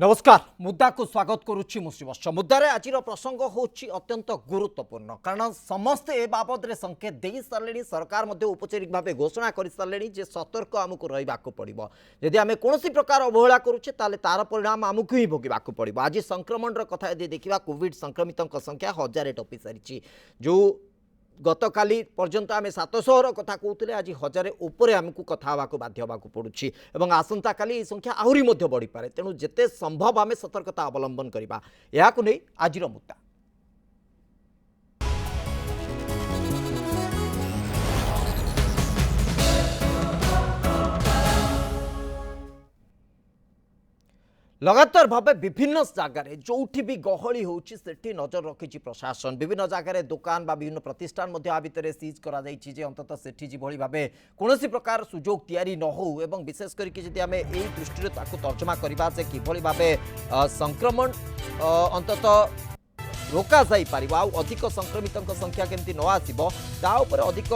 नमस्कार मुद्दा को स्वागत करुच्ची मुश्रीवत्स मुद्दारे आज प्रसंग होची अत्यंत गुरुत्वपूर्ण कारण समस्ते ए बाबद रे संकेत दे सारे सरकार मध्य औपचारिक भाव घोषणा कर सारे जे सतर्क आमको रहा पड़ो जदि आम कौन प्रकार अवहेला करुचे तार परिणाम आमको ही भोगवाक पड़ो। आज संक्रमण कथा यदि देखा कोविड संक्रमित संख्या 1000 टपी सारी जो गत काली पर्यंत आम 700 कथा कहते आज 1000 उपरे आमको कथा बाध्य होगा पड़ुछि एवं आसंता काली संख्या आहरी बढ़ी पारे तेणु जेते संभव आम सतर्कता अवलंबन करबा याकु नै आजिर मुद्दा। लगातार भाव विभिन्न जगार जो भी गहली होची सेठी नजर रखी प्रशासन विभिन्न जगार दुकान बा विभिन्न प्रतिष्ठान आ भितर सीज करा जायछि जे अंततः सेठी जिभଳି भाबे कोनोसी प्रकार सुजोग तैयारी न हो एवं विशेष करके जदि आमे एई दृष्टि ताकू तर्जमा करबा जे किभଳି भाबे संक्रमण अंततः रोका जाई पारिबो आ अधिक संक्रमितों संख्या केमती न आसीबो ता ऊपर अधिक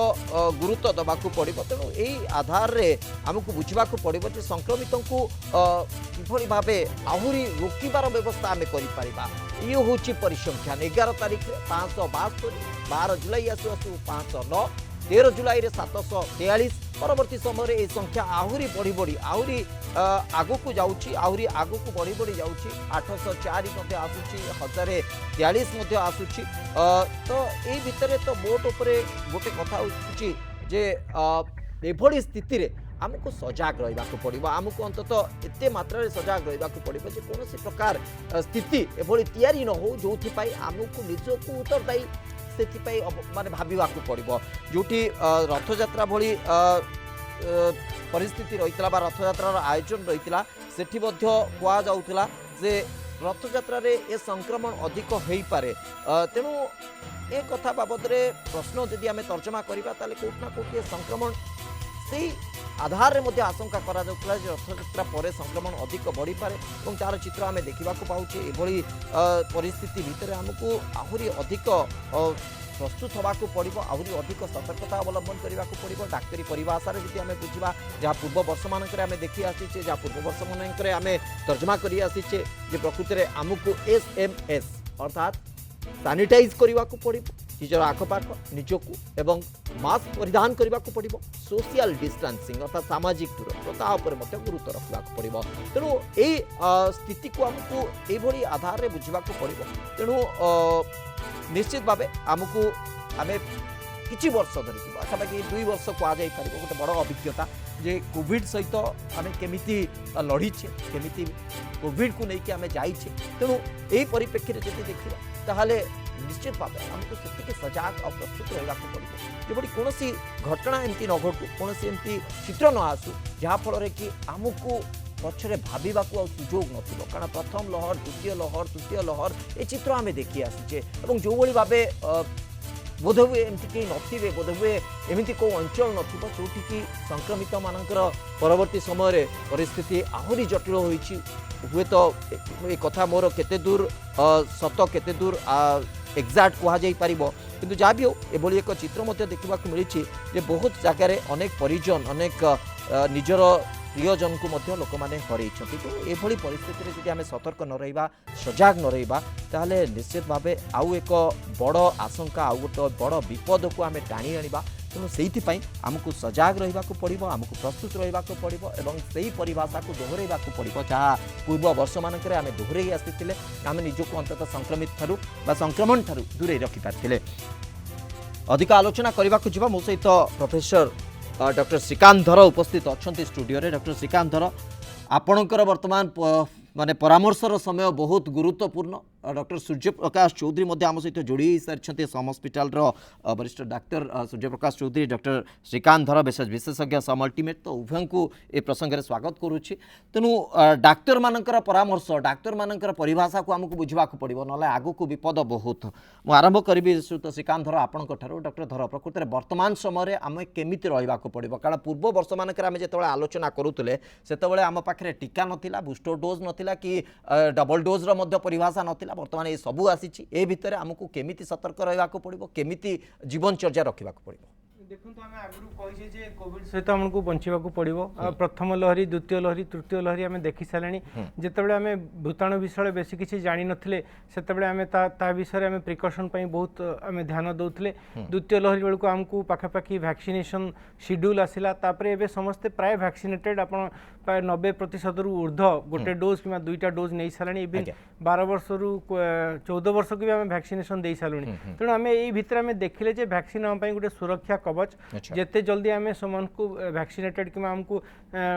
गुरुत्व दबाकू पड़िबो। तेणु एई आधार रे हमकु बुझबाकू पड़िबो जे संक्रमितों को किभଳି भाबे आहुरी रोकिबार व्यवस्था आमे करि पारिबा। ये होची परिसंख्यान 11 तारिख रे 572 12 जुलाई आसु आसु 509 13 जुलाई रे 743 परवर्ती समय ये संख्या आहरी बढ़ी बढ़ी आहरी आगक जाऊँगी आहरी आगक बढ़ी बढ़ी जाऊँगी 804 आसूची 1043 आसूची तो ये भितर तो मोट उपरे गोटे कथा होची जे एभली स्थिति रे आमको सजाग रहा पड़ो आमको अंततः एते मात्रा सजाग रहा पड़ो जे कौन प्रकार स्थिति एभली तैयारी न हो जो आमको निजको उत्तरदायी से माने भाविबा पड़ो जोटी रथयात्रा भली परिस्थिति रही रथयात्रार आयोजन रही सेठी कह जाऊला जे रथयात्रा रे ए संक्रमण अधिक हो पारे तेणु ए कथा बाबद रे प्रश्न जदि आम तर्जमा करवा ताले कोठना कोठी संक्रमण से आधार रे मध्य आशंका करा जाउतला जे रथयात्रा पर संक्रमण अधिक बढ़ी पारे और तार चित्र आम देखा पाऊे एभली परिस्थिति भितर आमको आहरी अधिक प्रस्तुत होगाक पड़ो आहरी अधिक सतर्कता अवलंबन करने पड़ो। डाक्तरी परिभाषा जी आम बुझा जहाँ पूर्व वर्ष मानक आम देखी आसीचे जहाँ पूर्व वर्ष मानक आम तर्जमा कर आसीचे जे प्रकृति में आमको SMS अर्थात सानिटाइज करने पड़ो निजर आखपाख निजक एवं मास्क परिधान करने पड़ो सोशल डिस्टेंसिंग अर्थात सामाजिक दूरत्व गुरुत्व रखा पड़ो। तेणु यही स्थिति को आमको ये आधार में बुझा पड़ो। तेणु निश्चित भाव आमको आम किछि वर्ष धरिकी पाखापाखि 2 वर्ष कहुई पार गोटे बड़ अभिज्ञता जे कोविड सहित आम केमिति लड़ीचे केमिति कोविड को लेकिन आम जाइए। तेणु यही परिप्रेक्षी जब देखा ताहले निश्चित भाव आमको से सजाग और प्रस्तुत रहा पड़ो जबकि कौन घटना एमती न घटू कौन एमती चित्र न आसू जहाँफल कि आमको पछरे भाविबा को सुजोग नथिलो कारण प्रथम लहर द्वितीय लहर तृतीय लहर ये चित्र आम देखी आसीचे और जो भाव बोधहुए एमती कहीं नथिबे बोधहुए एमती को अंचल नथिबो जोठी कि संक्रमित मानकर परवर्ती समय परिस्थिति आहरी जटिल होईछि हुए तो ये कथा मोर केते दूर सत केते दूर एक्जाक्ट कह जाई पारिबो किंतु जहाँ भी हो एभली एक चित्र देखा मिली जे बहुत जगार अनेक परिजन अनेक निजर प्रियजन को लोक मैंने हर तो ये परिस्थिति जब आम सतर्क न रहा सजाग न रहा ताहले निश्चित भाव आउ एक बड़ आशंका आउ गोटे बड़ विपद को आम टाणी आनिबा। तेणु से आमको सजाग रहा पड़ो आमको प्रस्तुत रहा पड़ो और से परिभाषा को दोहरैवा पड़ो जहाँ पूर्व वर्ष मानक आम दोहरई आसी आम निजक अंततः संक्रमित ठारू संक्रमण ठारू दूरे रखिपारे। अधिक आलोचना करने को मो सहित प्रोफेसर डॉक्टर श्रीकांत धर उपस्थित अच्छा स्टूडियो रे। डॉक्टर श्रीकांत धर आपणकर वर्तमान माने परामर्शर समय बहुत गुरुत्वपूर्ण डॉक्टर सूर्यप्रकाश चौधरी आम सहित जोड़ी सारी सम हस्पिटाल वरिष्ठ डाक्तर सूर्यप्रकाश चौधरी डॉक्टर श्रीकांत धर विशेषज्ञ सम अल्टीमेट तो उभय को ए प्रसंग में स्वागत करुच्ची। तेणु डाक्तर मानकर परामर्श डाक्तर मानकर परिभाषा को आमको बुझा पड़ो ना आग को विपद बहुत मु आरंभ करी श्रीकांत धर आपण डॉक्टर धर प्रकृत में वर्तमान समय आम केमी रहा पड़ो कारण पूर्व वर्ष मानक आम जो आलोचना करूले से आम पाखे टीका नाला बूस्टर डोज नाला कि डबल डोज परिभाषा नाला वर्तमान ये सबू आसी ए भितर आमको केमिति सतर्क रहा पड़ो केमिति जीवनचर्या रखा पड़ो। देखो आम आगु कही जे कोविड सहित आमको बंचा पड़ो प्रथम लहरी द्वितीय लहरी तृतीय लहरी आम देखी सारे जितेबाला आम भूताणु विषय बेस किसी जानी नथिले सेतेबेले आम ता विषय आम प्रिकसन बहुत आम ध्यान दौले द्वितीय लहरी बेलू आमको पाखापाखि वैक्सीनेशन शेड्यूल आसला एवं समस्ते प्राय वैक्सीनेटेड आप प्राय 90% ऊर्ध गोटे डोज कि दुईटा डोज नहीं सारे इवन 12 वर्ष रु 14 वर्ष को भी आम वैक्सीनेशन दे सारूँ तेणु आम यही भितर आम देखिले जे वैक्सीन आम गोटे सुरक्षा कवच जिते जल्दी आम समन को वैक्सीनेटेड कि आमको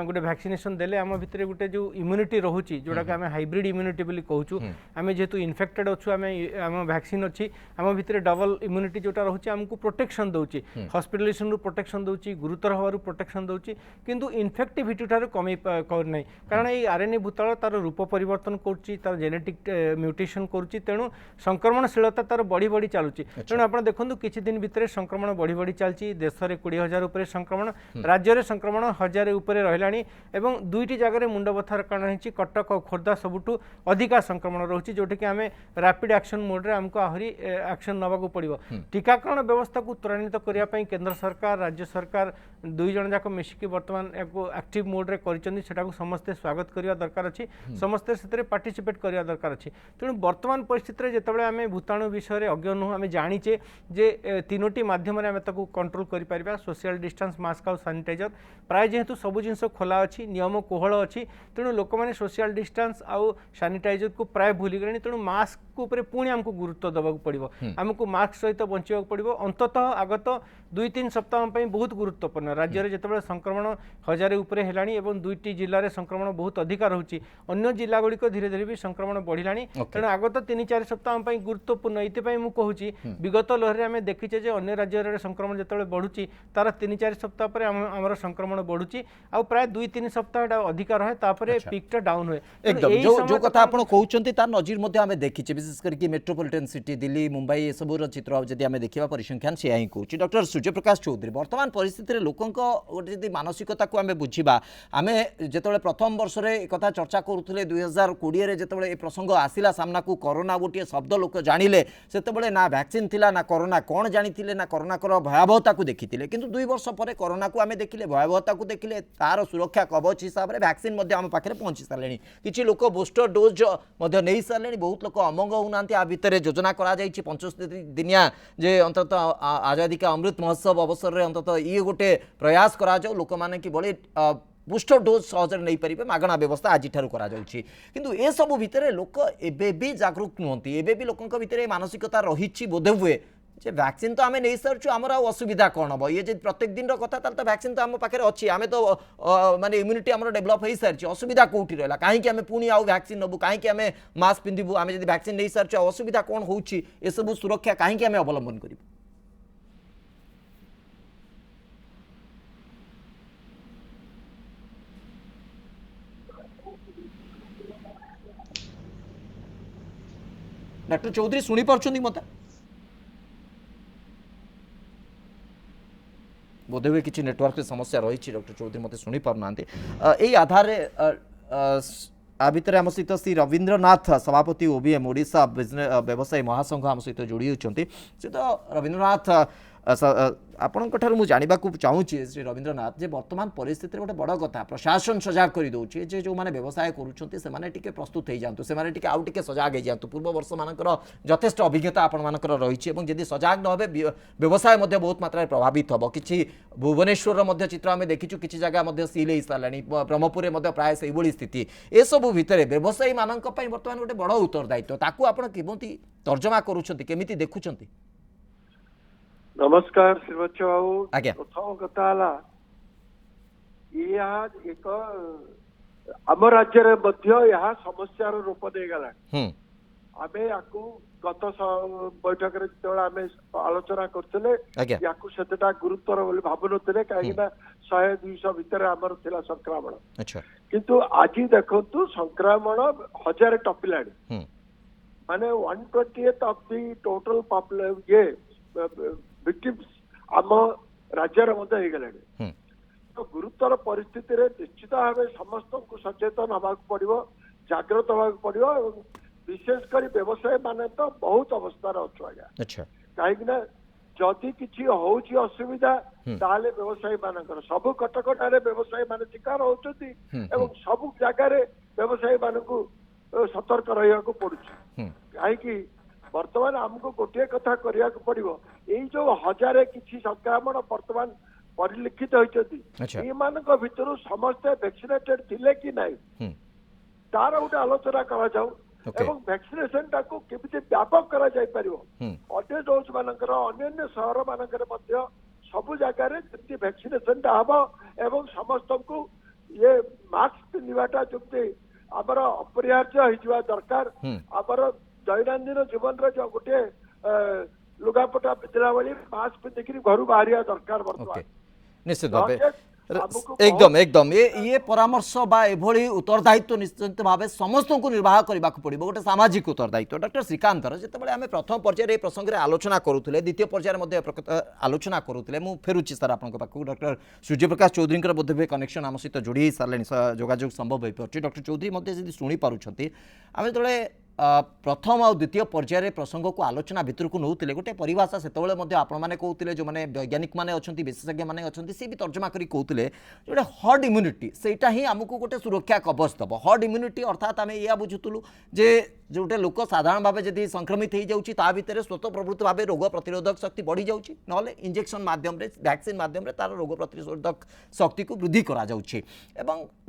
गोटे वैक्सीनेशन देले आम भितर गोटे जो इम्यूनिटी रोची जोटा कि आम हाइब्रिड इम्यूनिटी बोली कहूँ आम जेहेतु इन्फेक्टेड अच्छु आम आम वैक्सीन अच्छी आम भितर डबल इम्यूनिटी जोटा रोचे आमको प्रोटेक्शन दौची हॉस्पिटलाइजेशन प्रोटेक्शन दौची गुरुतर हबार प्रोटेक्शन दौची किंतु इन्फेक्टिविटी ठार कमी करना कारण ये आरएनए भूताणु तार रूप परिवर्तन करुच्ची तार जेनेटिक म्यूटेशन करुच्ची तेणु संक्रमणशीलता तार बढ़ी बढ़ी चलुची तेणु आप देखो किछि दिन भितर संक्रमण बढ़ी बढ़ी चलती देश में 20,000 उपर संक्रमण राज्य में संक्रमण 1,000 उपर रही एवं दुईटी जगह मुंड बथार कारण होती कटक और खोर्धा सबुठू अधिका संक्रमण रोचे जोटा कि आम रैपिड एक्शन मोड्रे आमको आहरी एक्शन नवाक पड़ो टीकाकरण व्यवस्था को त्वरान्वित करने केंद्र सरकार राज्य सरकार दुई जन जाक मिसिकी बर्तमान एक्टिव मोड्रे कर समस्ते स्वागत करने दरकार अच्छी समस्ते से पार्टिसिपेट करने दरकार अच्छी तेणु वर्तमान परिस्थिति में जिते आम भूताणु विषय अज्ञ नुह आम जाचे जे तीनोटी मध्यम आम ताको कंट्रोल कर सोशल डिस्टेंस मास्क आउ सैनिटाइजर प्राय जेहेतु सब जिन खोला अच्छी नियम कोहल अच्छी तेणु लोक मैंने सोशल डिस्टेंस आउ सैनिटाइजर को प्राय भूली गले तेणु मास्क उपर पुणी आमको गुरुत्व देवाक पड़ो आमको मास्क सहित बचाक पड़ो अंततः आगत 2-3 सप्ताह बहुत गुरुत्वपूर्ण राज्य में जिते संक्रमण 1,000 उपर है दुईटी जिले में संक्रमण बहुत अधिका रोचे अन्य जिला गुड़िक धीरे धीरे भी संक्रमण बढ़ला तेणु आगत 3-4 सप्ताह गुरुत्वपूर्ण ये मुझे विगत लहरी आम देखीचे अन्य राज्य संक्रमण जो बढ़ुची तार 3-4 सप्ताह पर आमर संक्रमण बढ़ुची आ प्राय 2-3 सप्ताह अधिका रहे तापर पिकटा डाउन हुए एकदम जो कथा आप कहते तार नजीर आम देखीचे विशेष करके मेट्रोपोलिटन सिटी दिल्ली मुंबई ये सब चित्र जब आम देखा परिसंख्यान से ही कहूँ डॉक्टर सूर्यप्रकाश चौधरी वर्तमान परिस्थिति में लोकों गोटे जब मानसिकता को आम बुझा आम जो प्रथम वर्ष में कथा चर्चा करुले 2020 जो ये प्रसंग आसला सामना को कोरोना गोटे शब्द लोक जानिले से ना वैक्सीन थिला ना कोरोना कौन जानी ना कोरोना भयावहता को देखी किंतु 2 वर्ष पर कोरोना को आम देखिले भयावहता को देखिले तार सुरक्षा कवच हिसाब से वैक्सीन आम पाखे पहुंची सारे किसी लोक बूस्टर डोज नहीं सारे बहुत लोक अमंग होना आ भितर योजना करा 75 दिनिया जे अंतत आजादी का अमृत महोत्सव अवसर में अंतत ये गोटे प्रयास करा लोक मैंने कि बड़े बूस्टर डोज सहज नहीं पारे मागणा व्यवस्था आज किंतु ए सब भितर लोक एबे भी जागरूक नुहति एबे भी लोकों भितर मानसिकता रही बोधे हुए जे वैक्सीन तो आम नहीं सारू आमर असुविधा कौन हम ये प्रत्येक दिन कथा तो वैक्सीन तो आम पाखे अच्छी आम तो माने इम्यूनिटी आम डेभलप हो सारी असुविधा कौटी रहा कहीं आम पुणी आउ वैक्सीन नबू कहीं आम मास्क पिंधु आम जब वैक्सीन नहीं सारू असुविधा कौन हो सब सुरक्षा कहीं आम अवलंबन करूँ डॉक्टर चौधरी शुणी पार्टी मत बोधे हुए किसी नेटवर्क की समस्या रही डॉक्टर चौधरी मत शुणी पारना यही आधार आ भितर आम सहित श्री रवींद्रनाथ सभापति ओबीएम ओडिशा व्यवसायी महासंघ आम सहित जोड़ी होती तो रवींद्रनाथ आपण जानवा चाहूँगी श्री रवींद्रनाथ जे वर्तमान परिस्थिति गोटे बड़ कथा प्रशासन सजाग कर दूसरे जे जो मैंने व्यवसाय करुँचे प्रस्तुत हो जातु से आउ टे सजाग हो जातु पूर्व वर्ष मानकर यथेष्ट अभिज्ञता आपंकर रही जदि सजाग न हे व्यवसाय बहुत मात्रा प्रभावित हम कि भुवनेश्वर चित्र आम देखीचु कि जगह सील हो सारे ब्रह्मपुर में प्राय से स्थिति ए सब भितर व्यवसायी मान बर्तमान गोटे बड़ उत्तरदायित्व ताकू आप केमती तर्जमा करुँच देखुं नमस्कार श्रीवत्स बाबू आज्ञा प्रथम कथा एक आम राज्य में समस्या रूप दे गला आम या गत बैठक आम आलोचना करते गुरुत्वर भावुन कहीं 100-200 भितर आमर थिला संक्रमण किंतु आज देखु संक्रमण 1000 टपिला माने 1/20 of the total population victims आम राज्य गले तो गुरुतर परिस्थिति रे निश्चित भाव समस्त को सचेतन हवा पड़ो जागृत हवा पड़ो विशेषकर व्यवसाय माने तो बहुत अवस्था अच्छु आज्ञा कहीं जदि किछि होउछि असुविधा ताले व्यवसायी मानकर सब कटकटारे व्यवसायी माने शिकार होउछथि एवं सब जगह व्यवसायी मानकु सतर्क रहिया को पड़ुछि काहेकि वर्तमान हमको गोटे कथा करिया को पड़िबो एई जो हजारे किछि संक्रमण वर्तमान परिलक्षित होइछथि ए मानक भितरु समस्त वैक्सीनेटेड थिले कि नाही तार गोटे आलोचना करा जाऊ एवं वैक्सीनेशन टाको केमिति व्यापक करा जाय परिबो अन्य डोज मानकर अन्य शहर मानकर मध्य सब जगह जति वैक्सीनेशन टा हबो एवं समस्त को ये मास्क पिन्हवाटा जति आमर अपरिहार्य होइजवा दरकार आमर दैनंदिन जीवन रे जो गोटे लुगापटा पितला वाली मास्क पिन्हिकरी घर बाहरिया दरकार वर्तमान निश्चित भाव एकदम एकदम ये परामर्श बा एभली उत्तरदायित्व निश्चित भाव समस्त को निर्वाह करने को पड़ो गोटे सामाजिक उत्तरदायित्व डॉक्टर श्रीकांतर जितेबाला आम प्रथम पर्यायर प्रसंग में आलोचना करूले द्वितीय पर्यायर आलोचना करूले मु फेरुची सर आपन पाखु डॉक्टर सूर्यप्रकाश चौधरी बोधवे कनेक्शन आम सहित जोड़ी सारे जोगाजोग संभव हो पार्टी डॉक्टर चौधरी शुणी पार्टी आम जो प्रथम आ द्वितीय पर्यायर प्रसंग को आलोचना भितर को नौते गोटे परिभाषा से आपने कहते जो मैंने वैज्ञानिक मैंने अच्छा विशेषज्ञ मैंने अच्छा सी भी तर्जमा करी कहते जो हर्ड इम्यूनिटी सेटा ही आमको गोटे सुरक्षा कवच दब हर्ड इम्यूनिटी अर्थात आम या बुझुलु जे जोटे लोक साधारण भाव जब संक्रमित हो जाऊँगी भितर स्वतः प्रवृत्त भाव रोग प्रतिरोधक शक्ति बढ़ी जाऊँगी ना इंजेक्शन मध्यम वैक्सीन मध्यम तार रोग प्रतिरोधक शक्ति को वृद्धि करा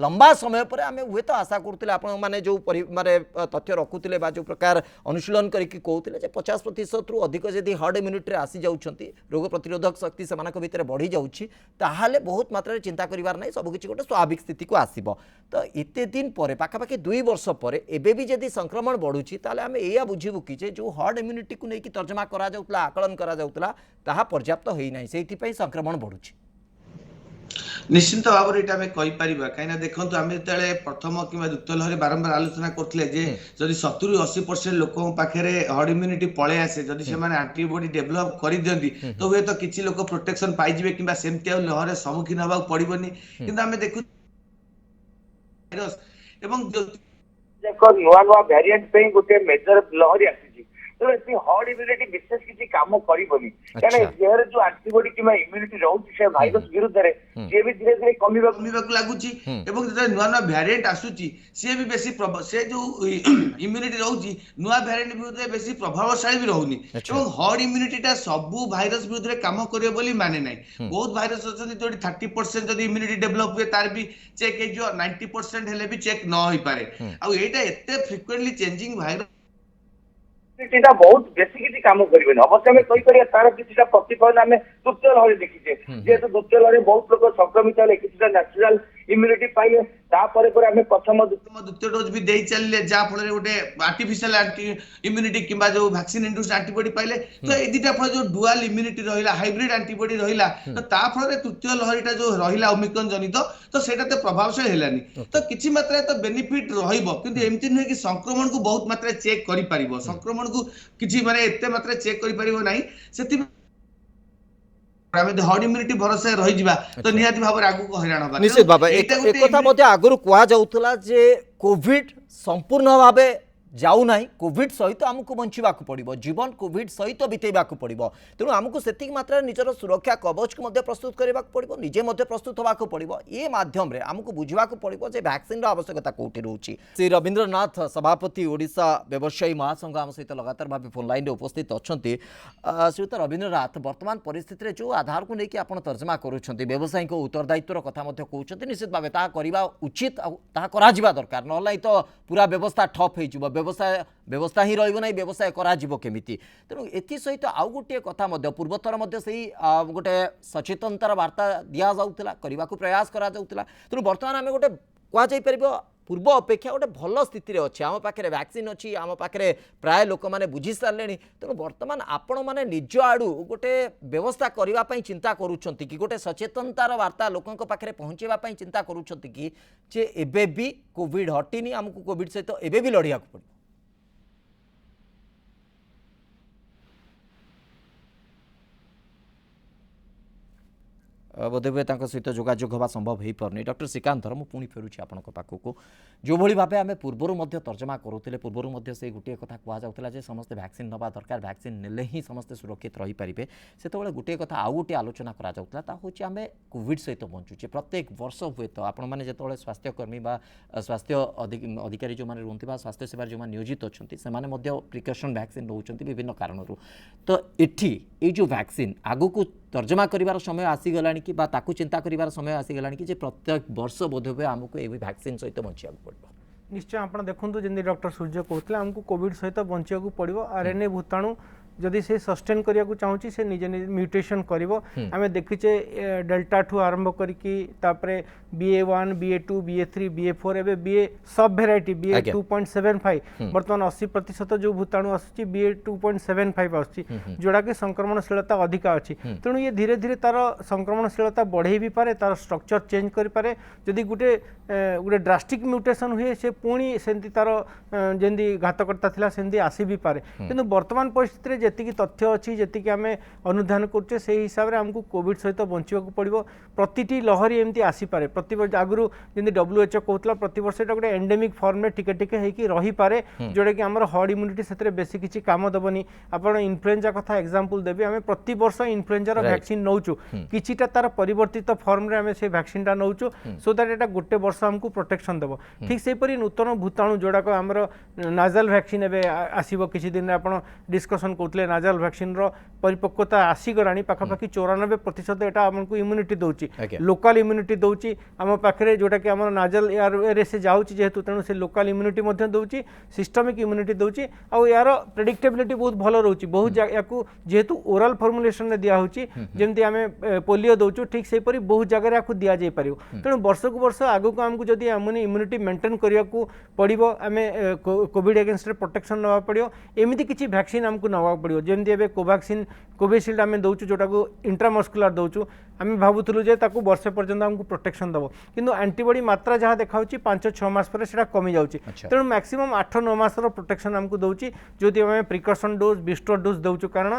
लंबा समय पर आम हुए तो आशा करते आपने जो माने तथ्य रखुले जो प्रकार अनुशीलन करके कहते 50% रु अधिक जदि हर्ड इम्यूनिटी आसी जाउछंती रोग प्रतिरोधक शक्ति से भितर बढ़ी जाउछि ताहाले बहुत मात्रा चिंता करिवार नहीं सबकिछि गोटे स्वाभाविक स्थिति को आसीबो तो एते दिन पर पाखापाखि 2 वर्ष पर एबे भी जदि संक्रमण बढ़ुछि ताले आमे एया बुझिबु कि जो हर्ड इम्यूनिटी को लेकिन तर्जमा करा जाउतला आकलन करा जाउतला ताहा पर्याप्त होई नाही सेहि पई संक्रमण बढ़ुछि निश्चित भाव में ये कहीपर कहीं देखो आम जो प्रथम कि द्वितीय लहरी बारंबार आलोचना करते जदि 70-80% लोक पाखे हर्ड इम्यूनिटी पलि आसे जदि से एंटीबॉडी डेभलप कर दिखती तो हुए तो किसी लोक प्रोटेक्शन पाइबे कि सेमती लहर सम्मुखीन होगा पड़ोनी कि आम देखु नुआ नुआ वेरिएंट पे गोटे मेजर लहरी आसी तो हर्ड इम्यूनिटी विशेष किसी काम करबनी देहर जो एंटीबॉडी कि इम्यूनिटी रोचे से भाइरस विरुद्ध में जे भी धीरे धीरे कमिबा लगुच नुआ नुआ वेरिएंट आसुची सी भी बेसी से जो इम्यूनिटी रोची नुआ वेरिएंट विरुद्ध बेसी प्रभावशाली भी रहूनी हर्ड इम्यूनिटी सबू भाइरस विरुद्ध काम करियो बोली माने नाही बहुत भाइरस अछि जो 30% जदि इम्यूनिटी डेवलप हुए तार भी चेक हो 90% हेले भी चेक न होई पारे आ एटा एते फ्रिक्वेंटली चेंजिंग भाइरस बहुत बेसी किसी काम करें अवश्य आम कहीपर तार किसी प्रतिफलन आम तृतीय लहरी देखीचे जेहेतु द्वितीय लहरी बहुत लोग संक्रमित है किसी नेचुरल इम्यूनिटी पाइले आम प्रथम द्वितीय डोज भी दे चलिए जहाँफल गोटे आर्टिफिशियल इम्यूनिटी कि जो वैक्सीन इंड्यूस्ड एंटीबॉडी पाइले तो ये दुटा फल जो डुआल इम्यूनिटी रहा हाइब्रिड एंटीबॉडी रहा तो फल तृतीय लहरीटा जो रहा ओमिक्रॉन जनित तो सेटा तो प्रभावशाली हेलानी तो किसी मात्रा तो बेनिफिट रहिबो किंतु एमती नुहे कि संक्रमण को बहुत मात्रा चेक करि परिबो संक्रमण को किसी माने एते मात्रा चेक करि परिबो नाही सेति हर्ड इम्यूनिटी भरोसा रही जिबा तो निहाती भाव आगु को हैरान होबा निश्चित भाव एक कथा मध्ये आगुरु कुआ जाउतला जे कोविड संपूर्ण भावे जाऊ ना कोविड सहित आमको बंचवा पड़ो जीवन कोविड सहित बितेबा पड़ो तेणु आमको से मात्रा निजर सुरक्षा कवच को प्रस्तुत करने पड़ो निजे प्रस्तुत होगा पड़ो ये माध्यम आमको बुझा पड़ो जे वैक्सीन आवश्यकता कौटी रोचे श्री रवींद्रनाथ सभापति ओडिशा व्यवसायी महासंघ आम सहित लगातार भाव फोन लाइन उपस्थित अच्छा श्रीयुत रवींद्रनाथ वर्तमान परिस्थिति जो आधार को लेकिन आप तर्जमा करुँच व्यवसायी उत्तरदायित्व कथा कहते निश्चित भाव करवा उचित दरकार ना तो पूरा व्यवस्था ठप हो व्यवस्था ही रही ना व्यवसाय करमिति तेणु एथि सहित आउ गोटे कथा पूर्वथर गोटे सचेतनतार वार्ता दि जाऊला करने को प्रयास करा तेणु बर्तमान आम गोटे कहुपर पूर्व अपेक्षा गोटे भल स्थिति अच्छे आम पाखे वैक्सीन अच्छी आम पाखे प्राय लोक मैंने बुझी सारे तेणु बर्तमान आपण मैंने निज आड़ू गोटे व्यवस्था करने चिंता करुँच कि गोटे सचेतनतार वार्ता लोकों पाखे पहुँचापी चिंता करुँच कि जे एबे भी कोविड हटिनी आमको कोविड सहित एबे भी लड़िया पड़े बोधहुए सहित जोगाजोग हवा संभव हो पारनी। डॉक्टर श्रीकांत धर मुझे फेरुची आपण पाखक जो भली भाव आम पूर्वर तर्जमा करूले पूर्वर से गोटे कथा कहुला समस्ते वैक्सीन नवा दरकार वैक्सीन नेले ही समस्ते सुरक्षित रही पारे से गोटे कथा आउ गोटे आलोचना करा हूँ आम कोविड सहित बंचुचे प्रत्येक वर्ष हुए तो आपण मैंने जो स्वास्थ्यकर्मी स्वास्थ्य अधिकारी जो मैंने रुहति स्वास्थ्य सेवा जो नियोजित अच्छा से प्रिकसन वैक्सीन रोच विभिन्न कारण तो ये जो वैक्सीन आगु को तर्जमा कर समय आसीगला कि चिंता कर समय आसीगला कि प्रत्येक वर्ष बोधहुए आमको ये वैक्सीन सहित बचा पड़ो। निश्चय आप देखो जमी डॉक्टर सूर्य कहते आमको कोविड सहित बचा पड़ो आरएनए भूताणु जदि से सस्टेन करिया को चाहूँगी से निजे म्यूटेशन करिवो आमे देखिचे डेल्टा ठू आरंभ करिकी तापरे BA1 BA2 BA3 BA4 एबे BA सब वेराइटी BA 2.75 वर्तमान 80% जो भूताणु आसुची BA 2.75 आसुची जोड़ा के संक्रमणशीलता अधिक अछि तेणु ये धीरे धीरे तार संक्रमणशीलता बढ़े भी पारे तार स्ट्रक्चर चेंज करि पारे जदि गुटे ड्रास्टिक म्यूटेशन हुए से पुणी सेंती तार जेंदी घातकर्ता थिला सेंदी आसी भी पारे किंतु वर्तमान परिस्थिति रे जी तथ्य अच्छी जी आम अनुधान करुचे से हिसाब से आमको कोविड सहित बचा पड़ो प्रति लहरी एमती आसीपे प्रति आगुरी जमी WHO कहला प्रति वर्ष गोटे एंडेमिक फॉर्म में टिके टिके होगी रही पारे जोटा कि आमर हर्ड इम्यूनिटी से बेसी किसी काम दबनी आपड़ इन्फ्लुएंजा कथा एग्जांपल देवी आम प्रति वर्ष इन्फ्लुएंजार वैक्सीन नौचु किछिटा तार परिवर्तित फॉर्म रे आम से वैक्सीन टा नौचु सो दैट एटा गोटे वर्ष आमको प्रोटेक्शन देव ठीक सेपरी नूतन भूताणु जोड़ाक आमर नाजाल वैक्सीन एवं आसो किसी दिन आप डिस्कसन करते नाजाल वैक्सीन रो परिपक्वता आसीगलानी पाखापाखि 94% एटा आमको इम्यूनिटी दौची लोकल इम्यूनिटी दौची आम पाखे जोटा कि आम नाजाल एयर से जाऊँगी जेहेतु तेणु से लोकल इम्यूनिटी दौची सिस्टमिक इम्यूनिटी दौची आउ यार प्रेडिक्टेबिलिटी बहुत भल रोची बहुत या जेहेतु ओराल फर्मुलेसन में दिया होची जेमती आम पोलियो दौचु ठीक सेपरी बहुत जगह या दि जाई पारियो तेणु वर्ष को वर्ष आगु को आमको जदि इम्यूनिटी मेंटेन करिया को पड़िबो आमे कोविड अगेंस्ट रे प्रोटेक्शन नवा पड़ियो एमिति किछि वैक्सीन आमको नवा पड़ियो जेमती एबे कोवैक्सीन कोविशील्ड आम दौचु जोटा को इंट्रामस्कुलर दौचु आम भावुलु जे ताकू वर्ष पर्यंत आमको प्रोटेक्शन दब किंतु एंटीबॉडी मात्रा जहाँ देखा 5-6 मास पर सेटा कमी जाउची तेणु मैक्सिमम 8-9 मासर प्रोटेक्शन आमको दौची जो आम प्रिकसन डोज बूस्टर डोज दौचु कारण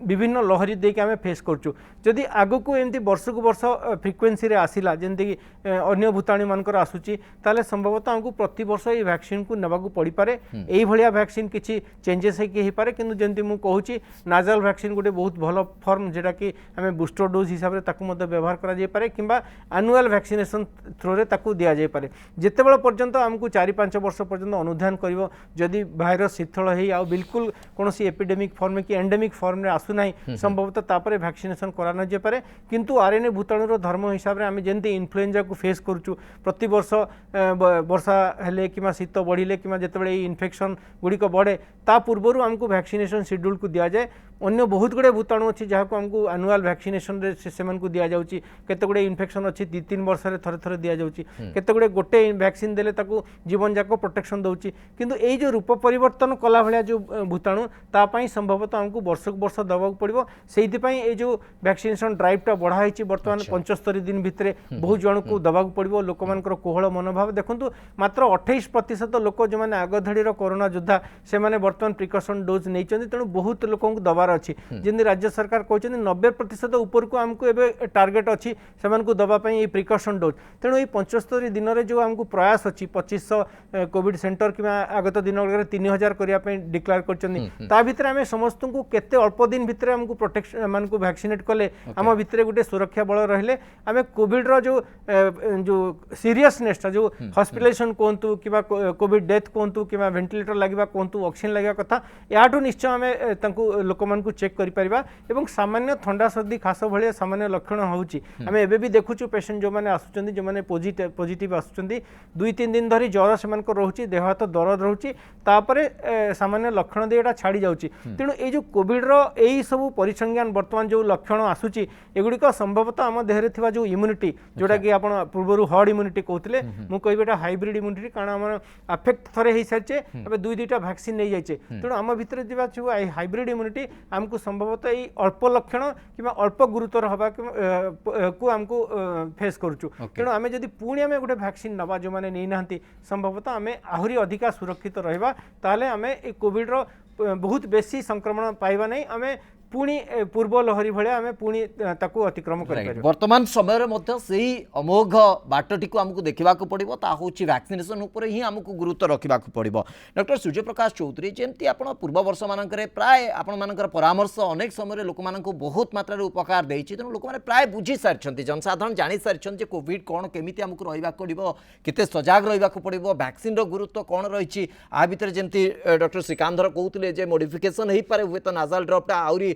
विभिन्न लहरी देके आम फेस करचु जदि आगु को एमती वर्ष को वर्ष फ्रिक्वेन्सी रे आसिला जेमती अन्य भूताणु मानकर आसुची ताले संभवतः आमको प्रति वर्ष ये वैक्सीन को नेबाकू पड़ी पारे एई भलिया वैक्सीन किछि चेंजेस हो पारे किंतु जेमती मु कहूची नाजाल वैक्सीन गोटे बहुत भल फॉर्म जेटा कि आम बूस्टर डोज हिसाब से ताकू मध्य व्यवहार करा जाय पारे किंबा एनुअल वैक्सीनेशन थ्रो रे ताकू दिया जाय पारे जेतेबेले पर्यंत आमको 4-5 वर्ष पर्यंत अनुधान करिवो जदि भाइरस शीतल हेई आ बिल्कुल कोनोसी एपिडेमिक फॉर्म कि एंडेमिक फॉर्म रे आसु नाही संभवतः तापरे वैक्सीनेशन करा न जाय पारे किंतु आरएनए भूताणु रो धर्म हिसाब रे आम जेंती इन्फ्लुएंजा को फेस करचु प्रति वर्ष वर्षा हेले किमा शीत बढ़िले किमा जेतेबेले इन्फेक्शन गुड़िक बढ़े ता पूर्व आमको वैक्सीनेशन शेड्यूल को दिया जाए अन्य बहुत गुड़े भूताणु अच्छी जहाँ को आमको एनुअल वैक्सीनेशन से दि जाऊँगी केते गुड़े इन्फेक्शन अच्छी 2-3 वर्ष थे थे दि जाऊँगी केते गुड़े गोटे वैक्सीन देले ताकू जीवन जाक प्रोटेक्शन दौची किंतु एई जो रूप परिवर्तन कला भाया जो भूताणु तापाई संभवतः आमको वर्ष को वर्ष दबाक पड़ो से जो वैक्सीनेशन ड्राइवटा बढ़ाई बर्तमान 75 दिन भितर बहुत जन को दबाक पड़ो लोक मानकर कोहल मनोभाव देखु मात्र 28% लोक जो मैंने आग धाड़ी कोरोना योद्धा से बर्तमान प्रिकसन डोज नहीं तेणु बहुत लोक दबार अच्छी जमी राज्य सरकार कहते 90% ऊपर को आमको एबे टार्गेट अच्छी से दवाई प्रिकसन डोज तेणु ये 75 दिन में जो आमको प्रयास अच्छी 2500 कोविड सेंटर कि आगत दिन 3000 करने डिक्लेयर कर आम समस्त को केते अल्प दिन भितर आमको प्रोटेक्शन मान को वैक्सीनेट कले आम भितर गोटे सुरक्षा बल रहिले आम कोविड रो जो सीरियसनेस जो हॉस्पिटलाइजेशन कहतु कि कोविड डेथ कहतु कि वेंटिलेटर लगे कहतु ऑक्सीजन लगे कथा याठू निश्चय आम लोक को चेक कर सामान्य थंडा सर्दी खास भाया सामान्य लक्षण होची आम एबे भी देखुचु पेशेंट जो मैंने आसुचंदी जो मैंने पॉजिटिव आसुचंदी 2-3 दिन धरी ज्वर से रोचे देह हाथ दरद रोचे तापरे सामान्य लक्षण दे छाड़ी जाउची तेणु ये जो कोविड रो यही सब परिसंज्ञान वर्तमान जो लक्षण आसूची एगुड़िक संभवतः आम देहरे थिबा जो इम्यूनिटी जोटा कि आप पूर्व हर्ड इम्यूनिटी कहते मुझे कहबी हाइब्रिड इम्यूनिटी कारण आम अफेक्ट थरे हो सारी अब 2-2टा वैक्सीन नहीं जाइए तेणु आम भितर जो हाइब्रिड इम्यूनिटी आमको संभवतः ये अल्प लक्षण कि अल्प गुरुतर हवा को आमको फेस करुचु तेणु आम जदि पुणी आम गोटे वैक्सीन नवा जो मैंने नहीं ना संभवतः आम आहरी अधिका सुरक्षित रहा ताले आम कोविड रो बहुत बेसी संक्रमण पाइबा नहीं आम पुणी पूर्व लहरी भाया आम पुणी ताकू अतिक्रम कर वर्तमान समय से अमोघ बाटटी को आमको देखा पड़ो ता हूँ वैक्सीनेशन उपर ही आमको गुरुत्व रखा पड़ो। डॉक्टर सूर्यप्रकाश चौधरी जमती आप पूर्व वर्ष मानक प्राय आपण परामर्श अनेक समय लोक बहुत मात्रा उपकार देती तेणु लोक प्राय बुझी सारी जनसाधारण जानी सारी कोविड कौन केमी आमको रहा पड़ो केते सजग रहा पड़ो वैक्सीन गुरुत्व कौन रही आ भितर जमती डॉक्टर श्रीकांत कहते मॉडिफिकेशन हो पारे हुए तो नाजाल ड्रपटा आउरी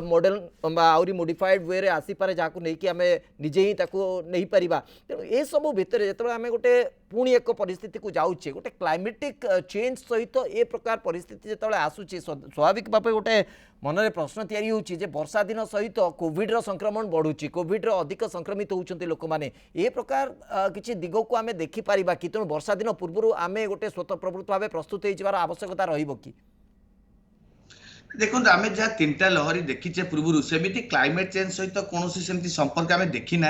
मॉडल आउरी मॉडिफाइड वे रे आसी पारे जाकू नहीं कि आमे निजे ही ताकू नहीं परिबा। तेणु ए सब भितर जब आम गोटे पुणी एक परिस्थिति को जाऊे गोटे क्लाइमेटिक चेंज सहित ए प्रकार परिस्थिति जो आसूची स्वाभाविक भाव गोटे मन में प्रश्न तैयारी होची जे वर्षा दिन सहित कोविड रो संक्रमण बढ़ुची कोविड रो अधिक संक्रमित होउछन्ते लोक माने ए प्रकार किछि दिगो को आमे देखि परिबा कि तेणु वर्षा दिन पूर्व आमे गोटे स्वतः प्रवृत्त भाव प्रस्तुत होइबार आवश्यकता रहिबो कि देखो आम जहाँ 3टा लहरी देखीचे पूर्व सेमती क्लाइमेट चेंज सहित कौन सेमती संपर्क आम देखी ना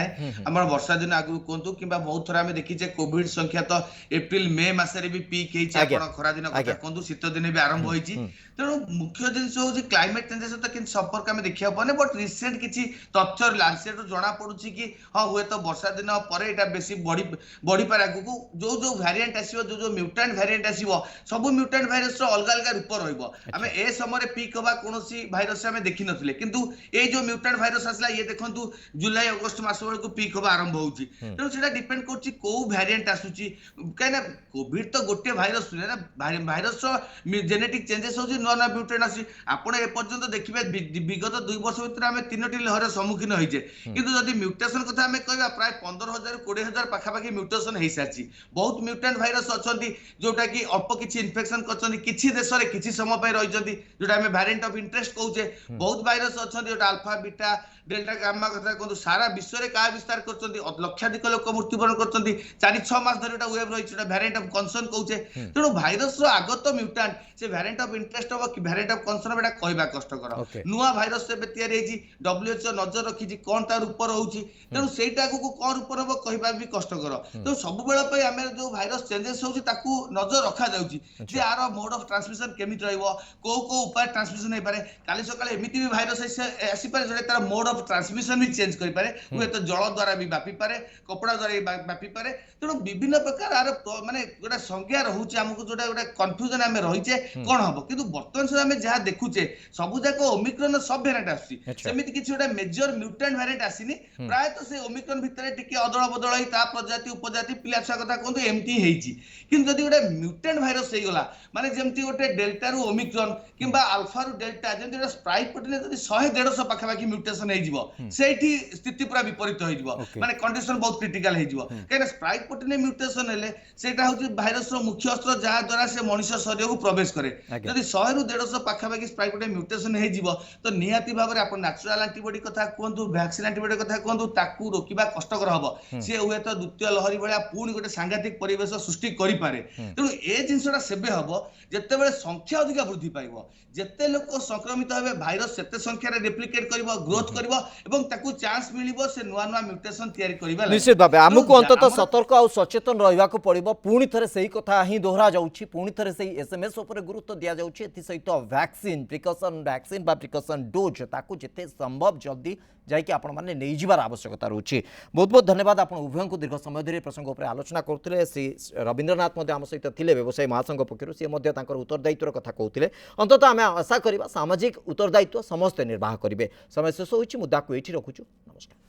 आम वर्षा दिन आगु कहतु कि बहुत थर आम देखीचे कोविड संख्या तो एप्रिल मे मसरे भी पीक होती खरा दिन कथा कहतु शीत दिन भी आरंभ होती तेणु मुख्य जिनस हूँ क्लाइमेट चेंज सहित कि संपर्क आम देखा पाने बट रिसेंट किसी तथ्य लांसेट जना पड़ी कि हाँ हुए तो वर्षा दिन पर यहाँ बेस बढ़ी पारे आगू जो जो भारिएंट आसो जो म्यूटेंट भारिएंट आसो सब म्यूटेंट भाइरस अलग अलग रूप रहा ए समय पीक हवा कौन भाइरस आम देखी नथिले किंतु ये जो म्यूटेंट भाइरस आसला ये देखंतु जुलाई अगस्त मास बेलू पीक हवा आरंभ होउची तेणु सेटा डिपेंड करछि को वेरिएंट आसुची कहीं कोविड तो गोटे भाइरस ना भाइरस जेनेटिक चेंजेस होउची नया नया म्यूटेंट आसी आपण ए पर्यंत देखिबे विगत 2 वर्ष भीतर आम 3टी लहर सम्मुखीन होइजे किंतु जदि म्यूटेशन कथा आम कहबा प्राय 15,000 20,000 पाखापाखि म्यूटेशन हो सारी बहुत म्यूटेंट भाइरस अच्छा जोटा कि अल्प किसी इन्फेक्शन कर किसी देश में किसी समय रही जोटा आम वेरिएंट ऑफ इंटरेस्ट कहूचे बहुत भाइरस अच्छा जोटा अल्फा बीटा डेल्टा गामा कथा कहतु सारा विश्व में क्या विस्तार कर लक्षाधिक लोक मृत्युवरण कर 4-6 मास धरी वेब रही वेरिएंट ऑफ कंसर्न कहूचे तेणु भाइरस आगत म्यूटेंट से वेरिएंट ऑफ इंटरेस्ट हम कि वेरिएंट ऑफ कंसर्न बेटा कहवा कष्टकर नुआ भाइरस WHO नजर रखी कौन तार रूप रोचे तेणु सहीटा को कौन रूप हम कहवा भी कष्टकर तेणु सब बेले आम जो भाइरस चेंजेस हो नजर रखा जाए यार मोड ऑफ ट्रांसमिशन केमी को उपाय ट्रांसमिशन हो पारे काली सकाळे एमिति भी भाइरस आसी पारे जोटा तार मोड ऑफ ट्रांसमिशन भी चेंज करि पारे हुए तो जल द्वारा भी व्यापी पारे कपड़ा द्वारा भी व्यापी पारे तेणु विभिन्न प्रकार आर माने गोटा संज्ञा रहउचे हमको जोटा गोटा कंफ्यूजन आमे रहिचे कोन हबो किंतु वर्तमान से आमे जहा देखुचे सब जाक ओमिक्रॉन सब वेरिएंट आसी सेमिति किछि गोटा मेजर म्यूटेंट वेरिएंट आसीनी प्राय तो से ओमिक्रॉन भितरे टिके अदळ बदळ होई ता प्रजाति उपजाति पिलाछा कथा कोन एमटी हेइची किंतु जदि गोटा म्यूटेंट भाइरस हे गला माने जेमति गोटे डेल्टा रु ओमिक्रॉन किंबा अल्फा रु डेल्टा जेमति गोटा स्प्राइक प्रोटीन जदि 100-150 पाखापाखि म्यूटेशन हेइजिवो सेठी स्थिति पूरा विपरीत होइजिवो माने कंडीशन बहुत क्रिटिकल हेइजिवो केना स्प्राइक प्रोटीन म्यूटेशन हेले सेटा होची भाइरस रो मुख्य अस्त्र जहा द्वारा से मनुष्य शरीर को प्रवेश करे जदि 100-150 पाखापाखि स्प्राइक प्रोटीन म्यूटेशन हेइजिवो तो निहाती भाबरे आपण नेचुरल एंटीबॉडी कथा कहंतु वैक्सीन एंटीबॉडी कथा कहंतु ताकू रोकिबा कष्टकर हबो से हुए तो द्वितीय लहरी भलिया पूर्ण गोटे सांघातिक परिवेश सृष्टि करि पारे तेणु ए जिनसटा सेबे हबो जेते बेले संख्या अधिक वृद्धि पाइबो जेते लोक संक्रमित हेबे भाइरस सेते संख्या रे रेप्लिकेट करिवो ग्रोथ करिवो एवं ताकू चांस मिलिबो से नुआ नुआ म्यूटेशन तयारी करिबा निश्चित भाबे हमकु अंतत सतर्क और सचेतन रहिबा को पड़िबो पुणी थरे सही कथा ही दोहरा जाउछि पुणी थरे सही एसएमएस ऊपर गुरुत्व दिया जाउछि एथि सहित वैक्सीन बा प्रिकॉशन डोज ताकू जेते संभव जल्दी जाइए आपण मैंने नहीं जीवार आवश्यकता रोचे। बहुत बहुत धन्यवाद आप उभय को दीर्घ समय धरी प्रसंग उपर आलोचना करते श्री रवींद्रनाथ आम सहित थे व्यवसायी महासंघ पक्षर सी उत्तरदायित्वर कथा कहते अंततः आम आशा करवा सामाजिक उत्तरदायित्व समस्ते निर्वाह करेंगे। समय शेष हो मुद्दा को ये रखुचु। नमस्कार।